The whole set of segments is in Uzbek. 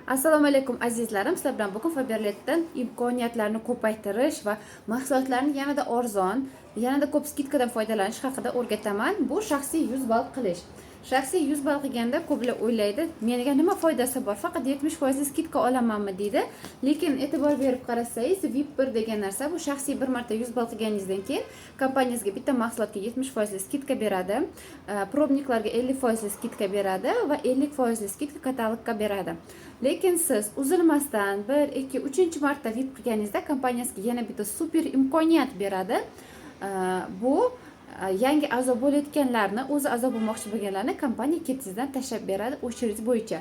Assalomu alaykum azizlarim. Sizlar bilan bugun Faberletdan imkoniyatlarni ko'paytirish va mahsulotlarni yanada arzon, yanada ko'p skidkadan foydalanish haqida o'rgataman. Bu shaxsiy yuz bal qilish. Shaxsiy yuz bal qilganda ko'plar o'ylaydi, menga nima foydasi bor? Faqat 70% skidka olamanmi deydi. Lekin e'tibor berib qarasangiz, VIP1 degan narsa bu shaxsiy bir marta yuz bal qilganingizdan keyin kompaniyangizga bitta mahsulotga 70% skidka beradi, probniklarga 50% skidka beradi va 50% skidka katalogga beradi. Lekin siz uzilmasdan 1, 2, 3 marta VIP qilganingizda kompaniyasiga yana bitta super imkoniyat beradi. Bu yangi a'zo bo'layotganlarni, o'zi a'zo bo'lmoqchi bo'lganlarni kompaniya ketizdan tashlab beradi o'chiringiz bo'yicha.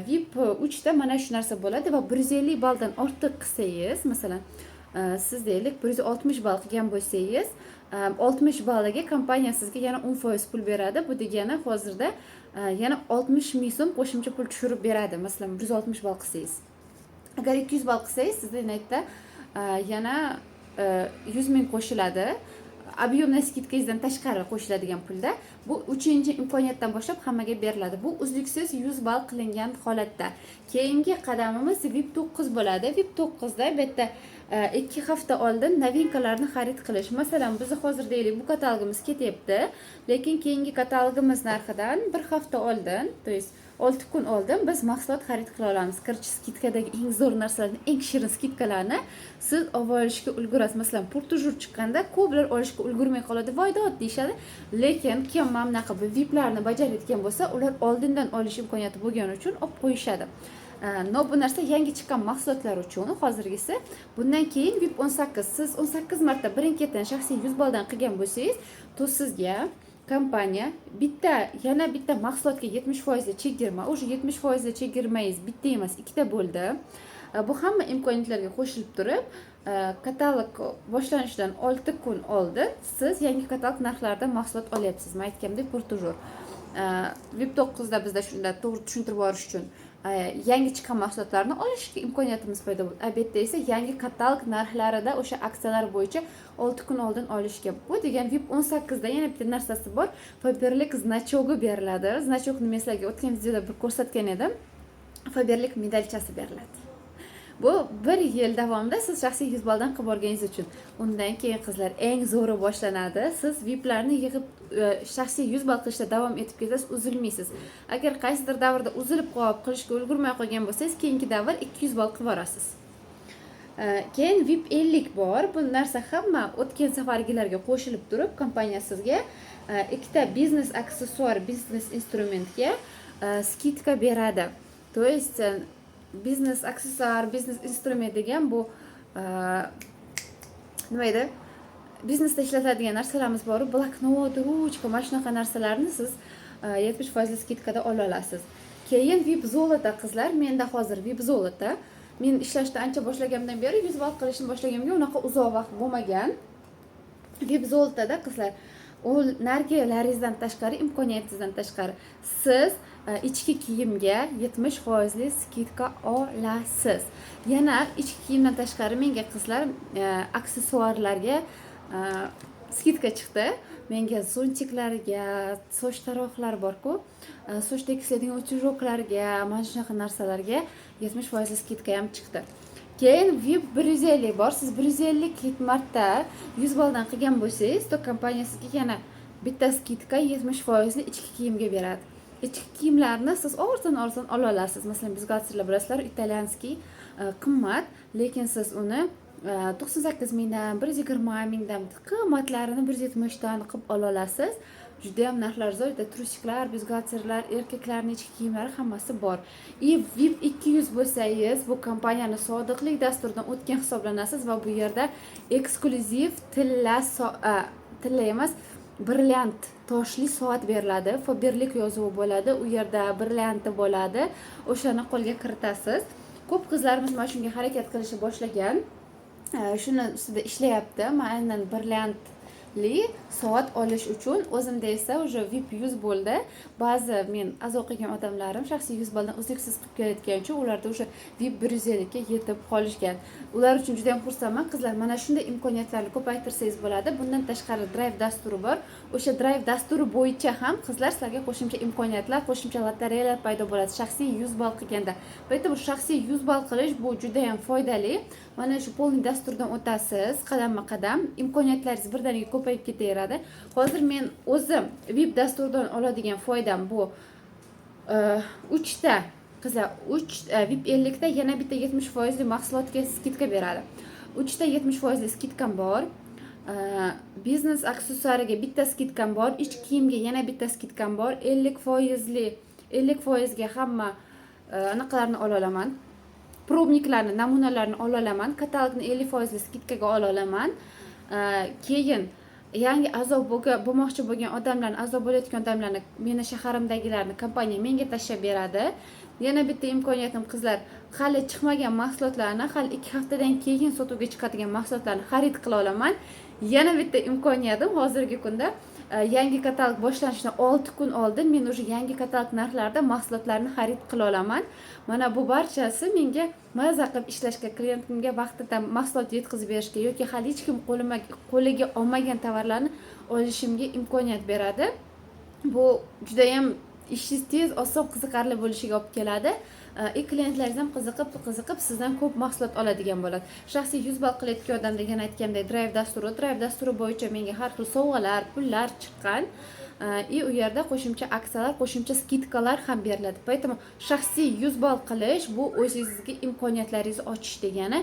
VIP 3 da mana shu narsa bo'ladi va 150 balldan ortiq qilsangiz, masalan, siz deylik 160 ball qilgan bo'lsangiz, 60 balliga kompaniya sizga yana 10% pul beradi. Bu degani hozirda yana 60 ming so'm qo'shimcha pul tushirib beradi. Masalan, 160 ball qilsangiz. Agar 200 ball qilsangiz, sizda yana 100 ming qo'shiladi. Объемный skidkangizdan tashqari qo'shiladigan pulda. Bu 3-imkoniyatdan boshlab hammaga beriladi. Bu uzluksiz 100 ball qilingan holatda. Keyingi qadamimiz VIP 9 bo'ladi. VIP 9 da bitta 2 hafta oldin novinkalarni xarid qilish. Masalan, biz hozir deylik bu katalogimiz ketyapti, lekin keyingi katalogimiz narxidan 1 hafta oldin, to есть 6 kun oldin biz mahsulot xarid qila olamiz. Kirchi skidkadagi eng zo'r narsalarni, eng shirin skidkalarni siz olishga ulgurasiz. Masalan, purtujur chiqqanda ko'plar olishga ulgurmay qoladi, voydot deyishadi. Lekin kim mana bu VIPlarni bajarayotgan bo'lsa, ular oldindan olish imkoniyati bo'lgani uchun olib qo'yishadi. Bu narsa yangi chiqqan mahsulotlar uchun hozirgisi. Bundan keyin VIP 18, siz 18 marta birin-ketin shaxsiy 100 balldan qilgan bo'lsangiz, to sizga kompaniya yana bitta mahsulotga 70% chegirma, o'sha 70% chegirmangiz bitta emas, ikkita bo'ldi. Bu hamma imkoniyatlarga qo'shilib turib, katalog boshlanishidan 6 kun oldin siz yangi katalog narxlarida mahsulot olyapsiz. Men aytgandek, purtujur. VIP 9 da bizda shunda to'g'ri tushuntirib borish uchun yangi chiqqan mahsulotlarni olishga imkoniyatimiz paydo bo'ldi. Albatta esa yangi katalog narxlarida o'sha aksiyalar bo'yicha 6 kun oldin olishga. Bu degan VIP 18 da yana bitta narsasi bor. Faberlik znachogi beriladi. Znachokni men sizlarga o'tgan videoda bir ko'rsatgan edim. Faberlik medalchasi beriladi. Bu 1 yil davomida siz shaxsiy 100 balldan qilib borganingiz uchun. Undan keyin qizlar eng zo'ri boshlanadi. Siz VIPlarni yig'ib shaxsiy 100 ball qilishda davom etib ketasiz, uzilmaysiz. Agar qaysidir davrda uzilib qolib, qilishga ulgurmay qolgan bo'lsangiz, keyingi davr 200 ball qilib borasiz. Keyin VIP 50 bor. Bu narsa hamma o'tgan safargilarga qo'shilib turib, kompaniya sizga ikkita biznes aksessuar, biznes instrumentga skidka beradi. To есть biznes aksessuar, biznes instrument degan bu nima edi? Biznesda ishlatadigan narsalarimiz bor, bloknot, ruchka, mana shunaqa narsalarni siz 70% skidkada ola olasiz. Keyin VIP zolota qizlar, menda hozir VIP zolota. Men ishlashni ancha boshlaganimdan beri 100 ball qilishni boshlaganimga unaqa uzoq vaqt bo'lmagan. VIP zolotada qizlar, u nargilaringizdan tashqari, imkoniyatingizdan tashqari siz ichki kiyimga 70% skidka olasiz. Yana ichki kiyimdan tashqari menga qizlar aksessuarlarga skidka chiqdi. Menga zontiklarga, soch taroqlari bor-ku, soch tekisladigan o'chiroklarga, mana shunaqa narsalarga 70% skidka ham chiqdi. Keyin VIP 150 bor. Siz 150 marta 100 balldan qilgan bo'lsangiz, to kompaniya sizga yana bitta skidka 70% ichki kiyimga beradi. Ichki kiyimlarni siz arzon ola olasiz. Masalan, bizgatserlar bilasizlar, italyanskiy qimmat, lekin siz uni 98 mingdan, 120 mingdan qimmatlarini 170 dan qilib ola olasiz. Juda ham narxlar zo'r, trusiklar, bizgatserlar, erkaklarning ichki kiyimlari hammasi bor. VIP 200 bo'lsangiz, bu kompaniyaning sodiqlik dasturidan o'tgan hisoblanasiz va bu yerda eksklyuziv tilla emas, brilliant toshli soat beriladi. Faberlik yozuvi bo'ladi, u yerda brillianti bo'ladi. O'shani qo'lga kiritasiz. Ko'p qizlarimiz mana shunga harakat qilishni boshlagan. Shuni ustida ishlayapti. Men aynan brilliantli soat olish uchun o'zimda esa o'sha VIP 100 bo'ldi. Ba'zi men a'zo qilgan odamlarim shaxsiy 100 balldan uzluksiz qilib kelayotgan uchun ularda o'sha VIP 150 ga yetib qolishgan. Ular uchun juda ham xursandman. Qizlar, mana shunday imkoniyatlarni ko'paytirsangiz bo'ladi. Bundan tashqari Drive dasturi bor. o'sha drive dasturi bo'yicha ham qizlar sizlarga qo'shimcha imkoniyatlar, qo'shimcha lotereyalar paydo bo'ladi shaxsiy 100 ball qilganda. Поэтому shaxsiy 100 ball qilish bu juda ham foydali. Mana shu polniy dasturdan o'tasiz, qadamma-qadam imkoniyatlaringiz birdaniga ko'payib ketaveradi. Hozir men o'zim VIP dasturdan oladigan foydam bu 3 ta qizlar 3 VIP 50 ta yana bitta 70% mahsulotga skidka beradi. 3 ta 70% skidkam bor. Biznes aksessuariga bitta skidkam bor, ich kiyimga yana bitta skidkam bor. 50% ga hamma anaqalarni ola olaman. Probniklarni, namunalarni ola olaman. Katalogni 50% skidkaga ola olaman. Keyin yangi a'zo bo'lmoqchi bo'lgan odamlarni, a'zo bo'layotgan odamlarni, meni shaharimdagilarni kompaniya menga tashlab beradi. Yana bitta imkoniyatim qizlar, hali chiqmagan mahsulotlarni, hali 2 haftadan keyin sotuvga chiqadigan mahsulotlarni xarid qila olaman. Yana bitta imkoniyatim hozirgi kunda yangi katalog boshlanishidan 6 kun oldin men o'sha yangi katalog narxlarida mahsulotlarni xarid qila olaman. Mana bu barchasi menga maza qilib ishlashga, klientimga vaqtida mahsulot yetkazib berishga yoki hali hech kim qo'liga olmagan tovarlarni olishimga imkoniyat beradi. Bu juda ham ishingiz tez, oson, qiziqarli bo'lishiga olib keladi. Klientlaringiz ham qiziqib sizdan ko'p mahsulot oladigan bo'ladi. Shaxsiy 100 ball qilayotgan odamda yana aytgandek drive dasturi bo'yicha menga har xil sovg'alar, pullar chiqqan. U yerda qo'shimcha aksiyalar, qo'shimcha skidkalar ham beriladi. Поэтому shaxsiy 100 ball qilish bu o'zingizga imkoniyatlaringizni ochish degani,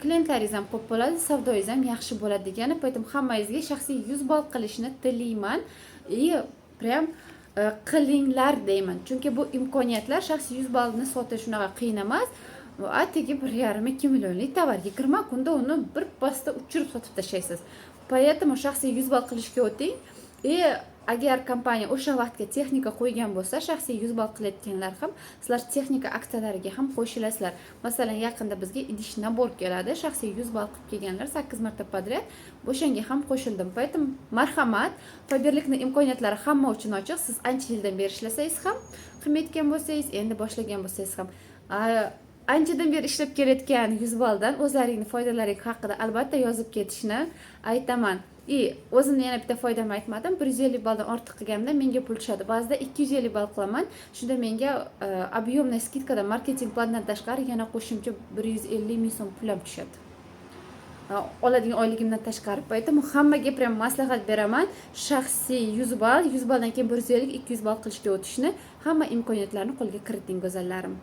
klientlaringiz ham ko'p bo'ladi, savdoyingiz ham yaxshi bo'ladi degani. Поэтому hammangizga shaxsiy 100 ball qilishni tilayman. Prям qilinglar deyman. Chunki bu imkoniyatlar shaxsiy 100 ballni sotish shunaqa qiyin emas. Atigi 1,5-2 millionlik tovar 20 kunda uni bir pasda uchirib sotib tashlaysiz. Поэтому shaxsiy 100 ball qilishga o'ting. Agar kompaniya o'sha vaqtga texnika qo'ygan bo'lsa, shaxsiy 100 ball qilayotganlar ham sizlar texnika aksiyalariga ham qo'shilasizlar. Masalan, yaqinda bizga idish nabor keladi. Shaxsiy 100 ball qilib kelganlar 8 marta podrяд o'shanga ham qo'shildim. Поэтому marhamat, Faberlikning imkoniyatlari hamma uchun ochiq. Siz ancha yildan beri ishlasangiz ham, qilmayotgan bo'lsangiz, endi boshlagan bo'lsangiz ham, anchadan beri ishlab kelayotgan 100 balldan o'zlaringning foydalari haqida albatta yozib ketishni aytaman. O'zimni yana bitta foydamni aytmadim. 150 balldan ortiq qilganda menga pul tushadi. Ba'zida 250 ball qilaman. Shunda menga объемный skidkadan marketing plandan tashqari yana qo'shimcha 150 ming so'm pul ham tushadi. Oladigan oyligimdan tashqari. Поэтому hammaga prям maslahat beraman. Shaxsiy 100 ball, 100 balldan keyin 150, 200 ball qilishga o'tishni, hamma imkoniyatlarni qo'lga kiriting go'zallarim.